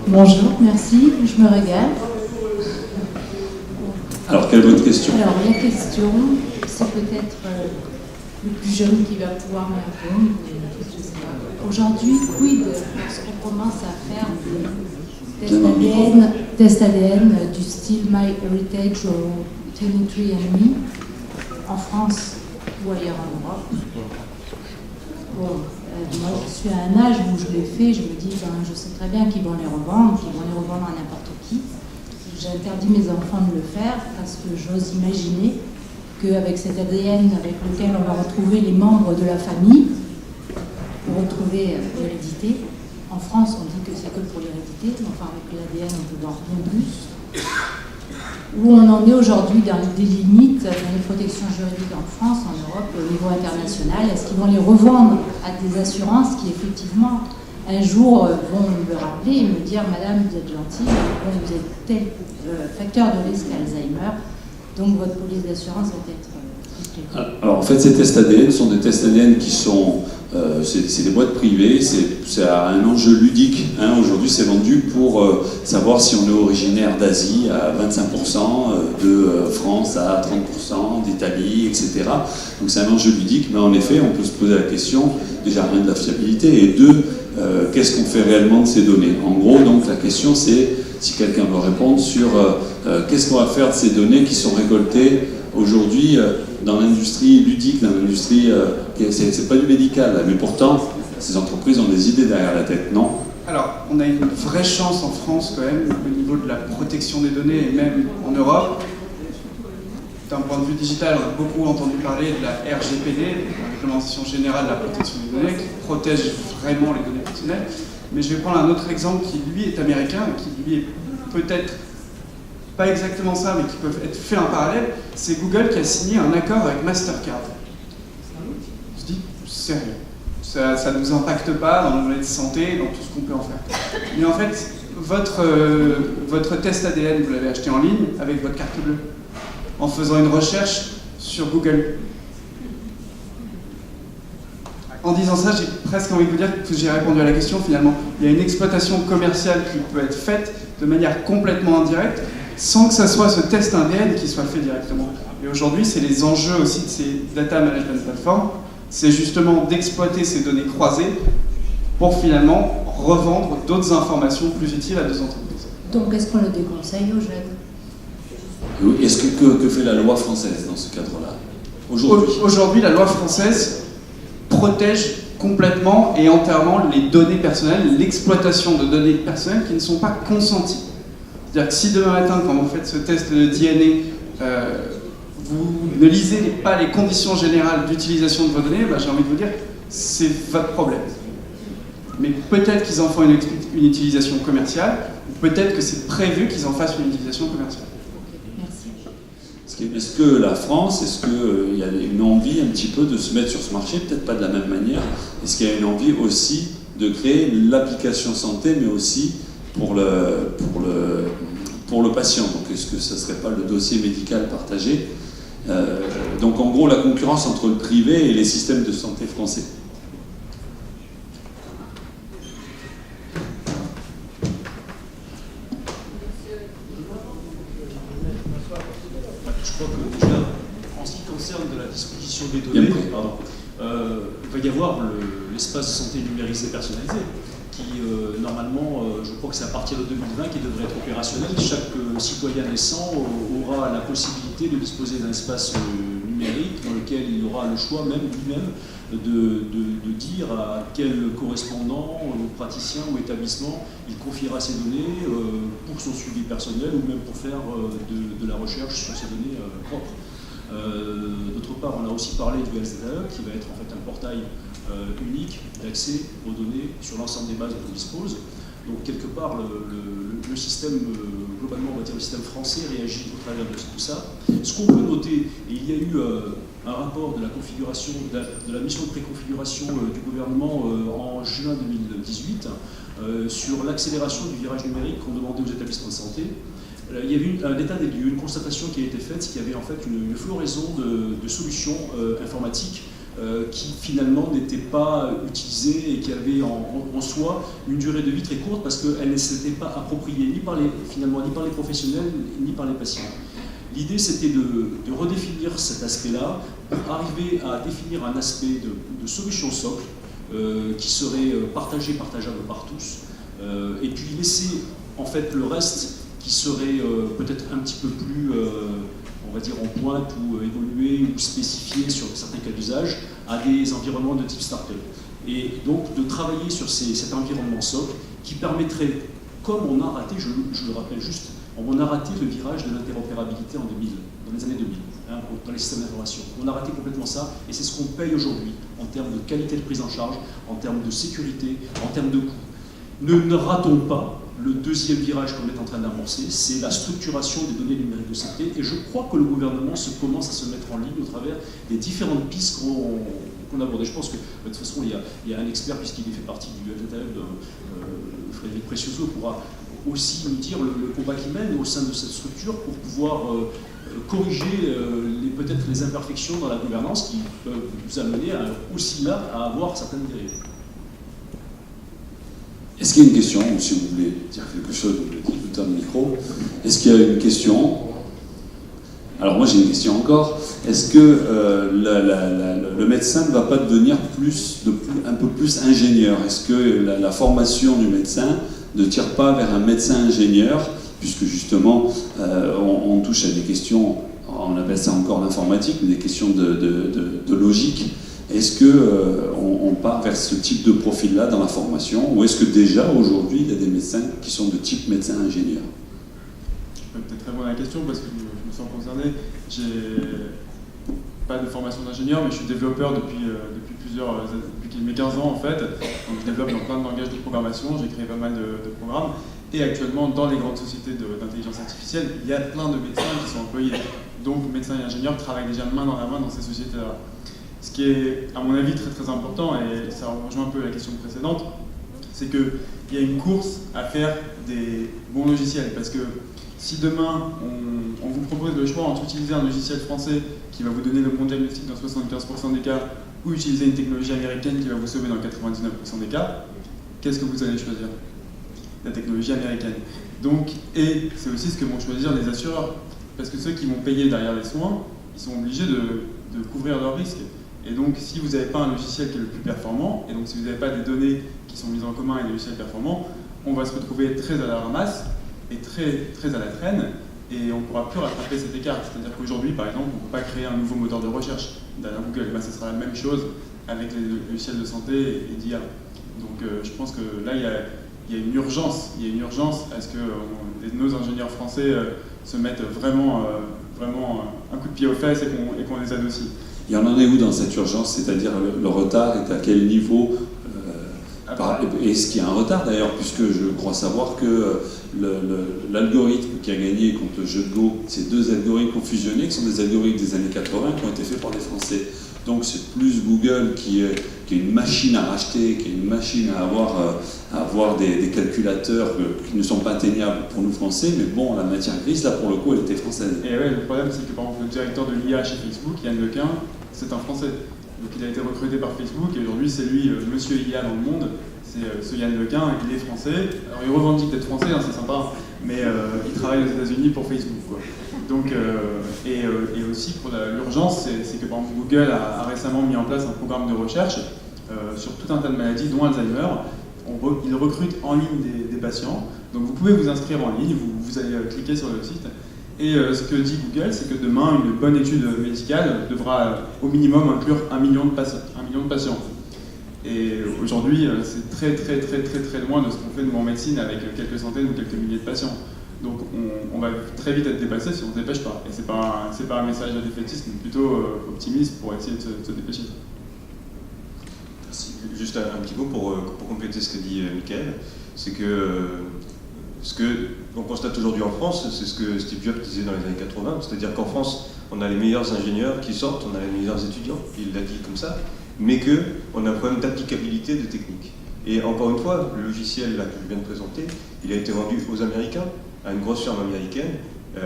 Bonjour, merci, je me régale. Alors, quelle est votre question? Alors, la question, c'est peut-être le plus jeune qui va pouvoir me répondre. Je sais pas. Aujourd'hui, quid lorsqu'on commence à faire des tests ADN du style MyHeritage ou 23andMe en France ou ailleurs en Europe? Bon, moi je suis à un âge où je l'ai fait, je me dis, je sais très bien qu'ils vont les revendre à n'importe qui. J'interdis mes enfants de le faire parce que j'ose imaginer qu'avec cet ADN avec lequel on va retrouver les membres de la famille, pour retrouver l'hérédité, en France on dit que c'est que pour l'hérédité, mais enfin avec l'ADN on peut voir bien plus. Où on en est aujourd'hui dans des limites, dans les protections juridiques en France, en Europe, au niveau international. Est-ce qu'ils vont les revendre à des assurances qui, effectivement, un jour vont me rappeler et me dire « Madame, vous êtes gentille, vous êtes tel facteur de risque Alzheimer, donc votre police d'assurance va être... » Alors, en fait, ces tests ADN sont des tests ADN qui sont... c'est des boîtes privées, c'est un enjeu ludique. Aujourd'hui, c'est vendu pour savoir si on est originaire d'Asie à 25%, de France à 30%, d'Italie, etc. Donc c'est un enjeu ludique, mais en effet, on peut se poser la question, déjà, rien de la fiabilité, et deux, qu'est-ce qu'on fait réellement de ces données? En gros, donc, la question, c'est, si quelqu'un veut répondre, sur qu'est-ce qu'on va faire de ces données qui sont récoltées aujourd'hui dans l'industrie ludique, dans l'industrie... c'est pas du médical, là, mais pourtant, ces entreprises ont des idées derrière la tête, non? Alors, on a une vraie chance en France, quand même, au niveau de la protection des données, et même en Europe. D'un point de vue digital, on a beaucoup entendu parler de la RGPD, la Réglementation Générale de la Protection des Données, qui protège vraiment les données personnelles. Mais je vais prendre un autre exemple qui, lui, est américain, et qui, lui, est peut-être pas exactement ça, mais qui peut être fait en parallèle. C'est Google qui a signé un accord avec Mastercard. Je dis, sérieux, ça ne nous impacte pas dans nos données de santé, dans tout ce qu'on peut en faire. Mais en fait, votre test ADN, vous l'avez acheté en ligne avec votre carte bleue, en faisant une recherche sur Google. En disant ça, j'ai presque envie de vous dire que j'ai répondu à la question finalement. Il y a une exploitation commerciale qui peut être faite de manière complètement indirecte, sans que ça soit ce test ADN qui soit fait directement. Et aujourd'hui, c'est les enjeux aussi de ces data management platforms, c'est justement d'exploiter ces données croisées pour finalement revendre d'autres informations plus utiles à d'autres entreprises. Donc, est-ce qu'on le déconseille aux jeunes? Est-ce que fait la loi française dans ce cadre-là? Aujourd'hui, la loi française protège complètement et entièrement les données personnelles, l'exploitation de données personnelles qui ne sont pas consenties. C'est-à-dire que si demain matin, quand vous faites ce test de DNA, vous ne lisez pas les conditions générales d'utilisation de vos données, j'ai envie de vous dire, c'est votre problème. Mais peut-être qu'ils en font une utilisation commerciale, ou peut-être que c'est prévu qu'ils en fassent une utilisation commerciale. Est-ce que la France, est-ce qu'il y a une envie un petit peu de se mettre sur ce marché, peut-être pas de la même manière, est-ce qu'il y a une envie aussi de créer l'application santé, mais aussi pour le patient? Donc est-ce que ce ne serait pas le dossier médical partagé? Donc en gros, la concurrence entre le privé et les systèmes de santé français. Je crois que déjà, en ce qui concerne de la disposition des données, il va y avoir l'espace de santé numérisé personnalisé, qui normalement, je crois que c'est à partir de 2020 qui devrait être opérationnel. Chaque citoyen naissant aura la possibilité de disposer d'un espace numérique dans lequel il aura le choix même lui-même de dire à quel correspondant, praticien ou établissement il confiera ses données pour son suivi personnel ou même pour faire de la recherche sur ses données propres. D'autre part, on a aussi parlé du LZAE qui va être en fait un portail unique d'accès aux données sur l'ensemble des bases dont on dispose. Donc quelque part, le système, globalement, on va dire le système français réagit au travers de tout ça. Ce qu'on peut noter, et il y a eu un rapport de la configuration, de la mission de préconfiguration du gouvernement en juin 2018 sur l'accélération du virage numérique qu'on demandait aux établissements de santé. Il y avait un état des lieux, une constatation qui a été faite, c'est qu'il y avait en fait une floraison de solutions informatiques qui finalement n'étaient pas utilisées et qui avaient en soi une durée de vie très courte parce qu'elles ne s'étaient pas appropriées ni par les professionnels ni par les patients. L'idée, c'était de redéfinir cet aspect-là pour arriver à définir un aspect de solution socle qui serait partageable par tous, et puis laisser en fait le reste qui serait peut-être un petit peu plus, on va dire, en pointe ou évolué ou spécifié sur certains cas d'usage à des environnements de type start-up. Et donc de travailler sur cet environnement socle qui permettrait, comme on a raté, je le rappelle juste, on a raté le virage de l'interopérabilité en 2000, dans les années 2000, hein, dans les systèmes d'information. On a raté complètement ça, et c'est ce qu'on paye aujourd'hui en termes de qualité de prise en charge, en termes de sécurité, en termes de coûts. Ne ratons pas le deuxième virage qu'on est en train d'amorcer, c'est la structuration des données numériques de santé, et je crois que le gouvernement commence à se mettre en ligne au travers des différentes pistes qu'on aborde. Et je pense que de toute façon, il y a un expert, puisqu'il fait partie du FDTL, Frédéric Precioso, pourra aussi nous dire le combat qu'il mène au sein de cette structure pour pouvoir corriger peut-être les imperfections dans la gouvernance qui peuvent nous amener aussi là à avoir certaines dérives. Est-ce qu'il y a une question, ou si vous voulez dire quelque chose, vous le dites, vous tendez le micro. Est-ce qu'il y a une question? Alors moi j'ai une question encore. Est-ce que le médecin ne va pas devenir un peu plus ingénieur? Est-ce que la formation du médecin ne tire pas vers un médecin ingénieur, puisque justement on touche à des questions, on appelle ça encore l'informatique, mais des questions de logique. Est-ce qu'on part vers ce type de profil-là dans la formation, ou est-ce que déjà aujourd'hui il y a des médecins qui sont de type médecin-ingénieur? Je peux peut-être répondre à la question parce que je me sens concerné. J'ai pas de formation d'ingénieur, mais je suis développeur depuis mes 15 ans en fait. Donc je développe dans plein de langages de programmation, j'ai créé pas mal de programmes. Et actuellement, dans les grandes sociétés d'intelligence artificielle, il y a plein de médecins qui sont employés. Donc médecins et ingénieurs travaillent déjà main dans la main dans ces sociétés-là. Ce qui est, à mon avis, très très important, et ça rejoint un peu la question précédente, c'est qu'il y a une course à faire des bons logiciels. Parce que si demain, on vous propose le choix entre utiliser un logiciel français qui va vous donner le bon diagnostic dans 75% des cas, ou utiliser une technologie américaine qui va vous sauver dans 99% des cas, qu'est-ce que vous allez choisir? La technologie américaine. Donc, et c'est aussi ce que vont choisir les assureurs. Parce que ceux qui vont payer derrière les soins, ils sont obligés de couvrir leurs risques. Et donc, si vous n'avez pas un logiciel qui est le plus performant, et donc si vous n'avez pas des données qui sont mises en commun et des logiciels performants, on va se retrouver très à la ramasse et très, très à la traîne, et on ne pourra plus rattraper cet écart. C'est-à-dire qu'aujourd'hui, par exemple, on ne peut pas créer un nouveau moteur de recherche derrière Google. Ben, ce sera la même chose avec les logiciels de santé et d'IA. Donc, je pense que là, il y a une urgence. Il y a une urgence à ce que nos ingénieurs français se mettent vraiment un coup de pied aux fesses et qu'on les aide aussi. Et on en est où dans cette urgence? C'est-à-dire le retard est à quel niveau? Est-ce qu'il y a un retard d'ailleurs, puisque je crois savoir que l'algorithme qui a gagné contre le jeu de Go, ces deux algorithmes ont fusionné, qui sont des algorithmes des années 80 qui ont été faits par des Français. Donc c'est plus Google qui est une machine à racheter, qui est une machine à avoir des calculateurs qui ne sont pas atteignables pour nous Français, mais bon, la matière grise, là pour le coup, elle était française. Et ouais, le problème c'est que par exemple le directeur de l'IA chez Facebook, Yann Lequin, c'est un Français. Donc il a été recruté par Facebook et aujourd'hui c'est lui, monsieur IA dans le monde, c'est ce Yann Lequin, il est français. Alors il revendique d'être français, hein, c'est sympa, mais il travaille aux États-Unis pour Facebook, quoi. Donc, et aussi pour l'urgence, c'est que par exemple Google a récemment mis en place un programme de recherche sur tout un tas de maladies, dont Alzheimer. Il recrute en ligne des patients. Donc vous pouvez vous inscrire en ligne, vous allez cliquer sur le site. Et ce que dit Google, c'est que demain, une bonne étude médicale devra au minimum inclure 1 million de patients. Et aujourd'hui, c'est très très très très très loin de ce qu'on fait nous en médecine avec quelques centaines ou quelques milliers de patients. Donc on va très vite être dépassé si on ne se dépêche pas. Et c'est pas un message de défaitisme, mais plutôt optimiste pour essayer de se dépêcher. Merci. Juste un petit mot pour compléter ce que dit Michael, c'est que ce qu'on constate aujourd'hui en France, c'est ce que Steve Jobs disait dans les années 80, c'est-à-dire qu'en France, on a les meilleurs ingénieurs qui sortent, on a les meilleurs étudiants, il l'a dit comme ça, mais qu'on a un problème d'applicabilité des techniques. Et encore une fois, le logiciel là, que je viens de présenter, il a été vendu aux Américains, à une grosse firme américaine,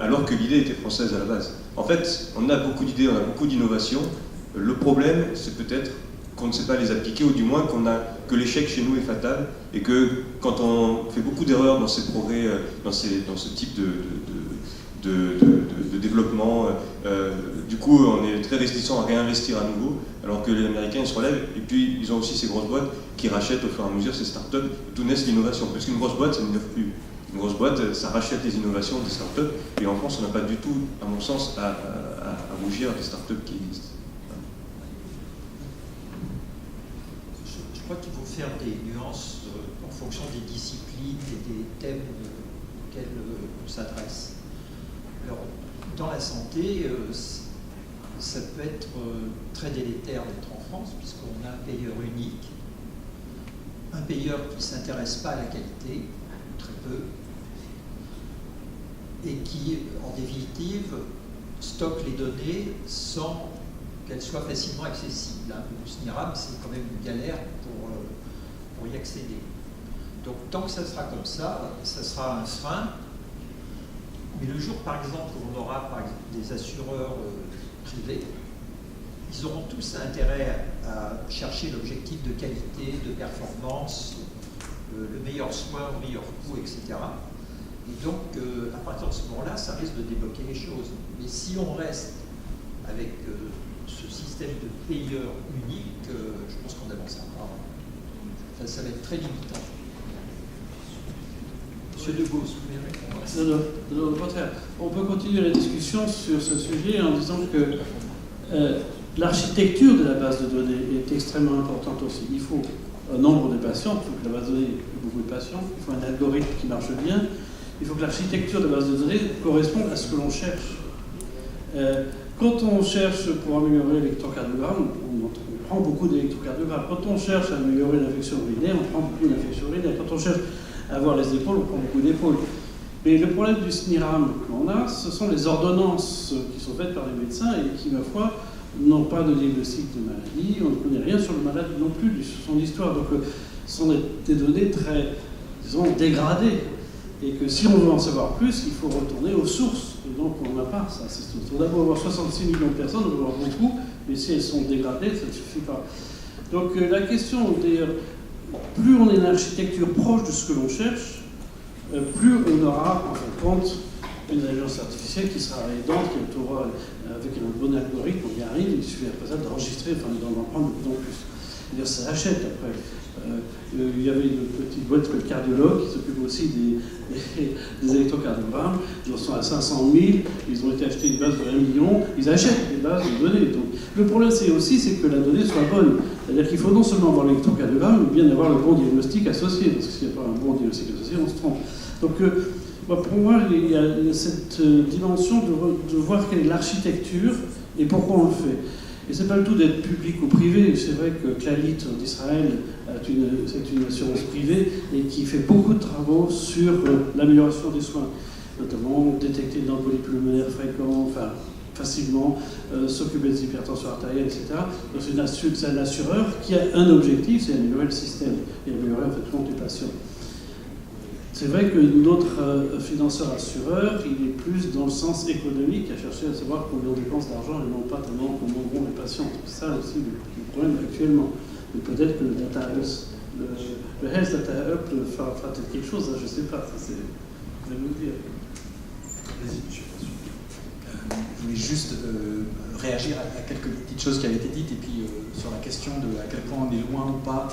alors que l'idée était française à la base. En fait, on a beaucoup d'idées, on a beaucoup d'innovations, Le problème, c'est peut-être qu'on ne sait pas les appliquer, ou du moins que l'échec chez nous est fatal, et que quand on fait beaucoup d'erreurs dans ces progrès, dans ce type de développement, du coup on est très réticent à réinvestir à nouveau, alors que les Américains ils se relèvent, et puis ils ont aussi ces grosses boîtes qui rachètent au fur et à mesure ces startups, d'où naissent l'innovation, parce qu'une grosse boîte ça n'innove plus. Une grosse boîte, ça rachète les innovations des startups, et en France on n'a pas du tout, à mon sens, à rougir des startups qui existent. Je crois qu'il faut faire des nuances en fonction des disciplines et des thèmes auxquels on s'adresse. Alors, dans la santé, ça peut être très délétère d'être en France, puisqu'on a un payeur unique, un payeur qui ne s'intéresse pas à la qualité, très peu, et qui, en définitive, stocke les données sans qu'elles soient facilement accessibles. Le SNIRAM, c'est quand même une galère pour y accéder. Donc, tant que ça sera comme ça sera un frein. Mais le jour, par exemple, où on aura par exemple, des assureurs privés, ils auront tous intérêt à chercher l'objectif de qualité, de performance, le meilleur soin au meilleur coût, etc. Et donc, à partir de ce moment-là, ça risque de débloquer les choses. Mais si on reste avec ce système de payeur unique, je pense qu'on avancera pas. Enfin, ça va être très limitant. Monsieur Degausse, vous voulez répondre? Non, au contraire. On peut continuer la discussion sur ce sujet en disant que l'architecture de la base de données est extrêmement importante aussi. Il faut un nombre de patients, il faut que la base de données ait beaucoup de patients, il faut un algorithme qui marche bien, il faut que l'architecture de la base de données corresponde à ce que l'on cherche. Quand on cherche pour améliorer l'électrocardiogramme, on prend beaucoup d'électrocardiogrammes. Quand on cherche à améliorer l'infection urinaire, on prend beaucoup d'infections urinaires. Quand on cherche à avoir les épaules, on prend beaucoup d'épaules. Mais le problème du SNIRAM qu'on a, ce sont les ordonnances qui sont faites par les médecins et qui, ma foi, n'ont pas de diagnostic de maladie, on ne connaît rien sur le malade non plus, de son histoire. Donc, ce sont des données très, disons, dégradées. Et que si on veut en savoir plus, il faut retourner aux sources. Et donc, on n'a pas ça. Il faut d'abord avoir 66 millions de personnes, on va avoir beaucoup, mais si elles sont dégradées, ça ne suffit pas. Donc, la question, plus on est une architecture proche de ce que l'on cherche, plus on aura, en fin de compte, une intelligence artificielle qui sera aidante, qui aura, avec un bon algorithme, on y arrive, il suffit après ça d'enregistrer, enfin d'en prendre de plus en plus. C'est-à-dire, ça achète après. Il y avait une petite boîte de cardiologues qui s'occupe aussi des électrocardiogrammes. Ils en sont à 500 000, ils ont été achetés une base de 1 million, ils achètent des bases de données. Donc, le problème, c'est que la donnée soit bonne. C'est-à-dire qu'il faut non seulement avoir l'électrocardiogramme, mais bien avoir le bon diagnostic associé. Parce que s'il n'y a pas un bon diagnostic associé, on se trompe. Donc, pour moi, il y a cette dimension de voir quelle est l'architecture et pourquoi on le fait. Et c'est pas le tout d'être public ou privé. C'est vrai que Clalit d'Israël c'est une assurance privée et qui fait beaucoup de travaux sur l'amélioration des soins, notamment détecter de l'embolie pulmonaire fréquent, enfin facilement, s'occuper des hypertensions artérielles, etc. Donc c'est un assureur qui a un objectif, c'est améliorer le système et améliorer en fait le compte du patient. C'est vrai que notre financeur assureur, il est plus dans le sens économique, à chercher à savoir combien on dépense d'argent et non pas tellement comment vont les patients. C'est ça aussi le problème actuellement. Mais peut-être que le Data Health, le Health Data Hub fera peut-être quelque chose, hein, je ne sais pas, ça c'est... Vous allez nous dire. Vas-y, monsieur. Je voulais juste réagir à quelques petites choses qui avaient été dites et puis sur la question de à quel point on est loin ou pas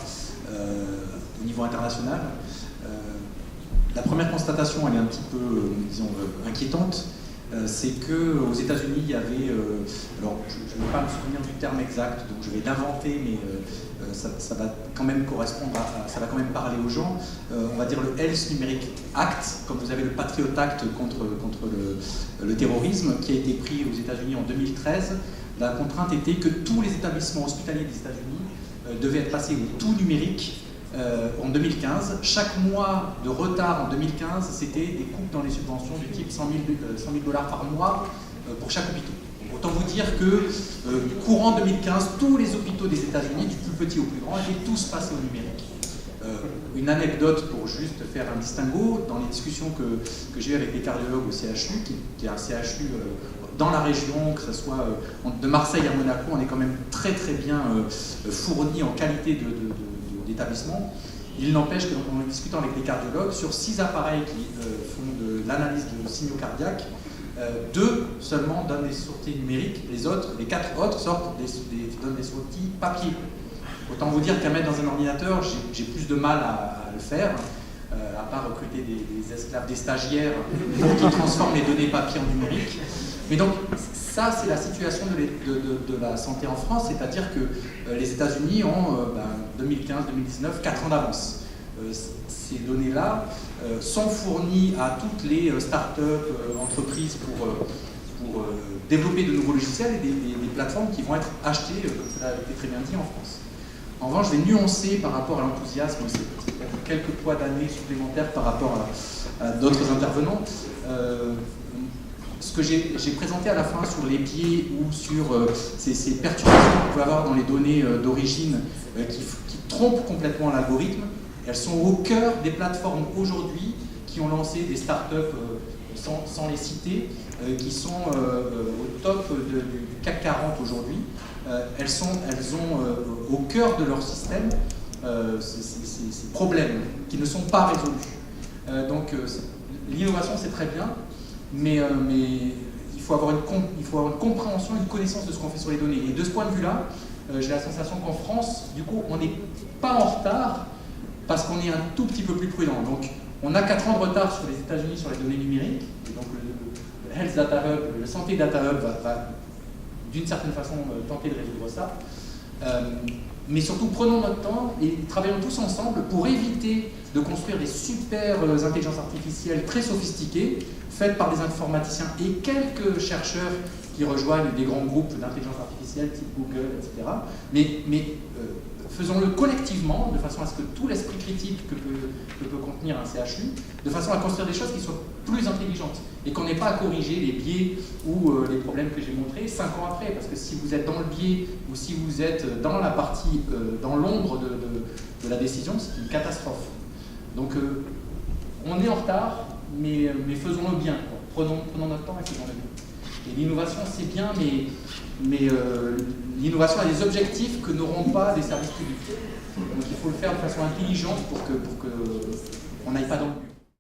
au niveau international. La première constatation, elle est un petit peu, disons, inquiétante. C'est qu'aux États-Unis, il y avait, alors je ne vais pas me souvenir du terme exact, donc je vais l'inventer, mais ça va quand même correspondre ça va quand même parler aux gens. On va dire le Health Numeric Act, comme vous avez le Patriot Act contre le terrorisme, qui a été pris aux États-Unis en 2013. La contrainte était que tous les établissements hospitaliers des États-Unis devaient être passés au tout numérique en 2015. Chaque mois de retard en 2015, c'était des coupes dans les subventions du type $100 000 par mois pour chaque hôpital. Donc, autant vous dire que courant 2015, tous les hôpitaux des États-Unis, du plus petit au plus grand, étaient tous passés au numérique. Une anecdote pour juste faire un distinguo, dans les discussions que j'ai eues avec les cardiologues au CHU, qui est un CHU dans la région, que ce soit de Marseille à Monaco, on est quand même très très bien fourni en qualité d'établissement. Il n'empêche qu'en discutant avec des cardiologues, sur 6 appareils qui font de l'analyse de signaux cardiaques, 2 seulement donnent des sorties numériques, les 4 autres donnent des sorties papier. Autant vous dire qu'à mettre dans un ordinateur, j'ai plus de mal à le faire, à part recruter des esclaves, des stagiaires pour qu'ils transforment les données papier en numérique. Mais donc, ça, c'est la situation de la santé en France, c'est-à-dire que les États-Unis ont 2015-2019, 4 ans d'avance. Ces données-là sont fournies à toutes les start-up, entreprises pour développer de nouveaux logiciels et des plateformes qui vont être achetées, comme cela a été très bien dit, en France. En revanche, je vais nuancer par rapport à l'enthousiasme, c'est quelques poids d'années supplémentaires par rapport à d'autres intervenants. Ce que j'ai présenté à la fin sur les biais ou sur ces perturbations qu'on peut avoir dans les données d'origine qui trompent complètement l'algorithme, elles sont au cœur des plateformes aujourd'hui qui ont lancé des startups, sans les citer, qui sont au top du CAC 40 aujourd'hui. Elles ont au cœur de leur système ces problèmes qui ne sont pas résolus. Donc l'innovation c'est très bien, mais il faut avoir une compréhension, une connaissance de ce qu'on fait sur les données. Et de ce point de vue-là, j'ai la sensation qu'en France, du coup, on n'est pas en retard parce qu'on est un tout petit peu plus prudent. Donc on a 4 ans de retard sur les États-Unis sur les données numériques, et donc le Health Data Hub, le Santé Data Hub va d'une certaine façon tenter de résoudre ça. Mais surtout, prenons notre temps et travaillons tous ensemble pour éviter de construire des super intelligences artificielles très sophistiquées, faites par des informaticiens et quelques chercheurs qui rejoignent des grands groupes d'intelligence artificielle type Google, etc. Mais faisons-le collectivement, de façon à ce que tout l'esprit critique que peut contenir un CHU, de façon à construire des choses qui soient plus intelligentes et qu'on n'ait pas à corriger les biais ou les problèmes que j'ai montrés 5 ans après. Parce que si vous êtes dans le biais ou si vous êtes dans la partie, dans l'ombre de la décision, c'est une catastrophe. Donc on est en retard, mais faisons-le bien. Prenons notre temps et faisons-le bien. Et l'innovation, c'est bien, mais l'innovation a des objectifs que n'auront pas les services publics. Donc il faut le faire de façon intelligente pour qu'on n'aille pas dans le but.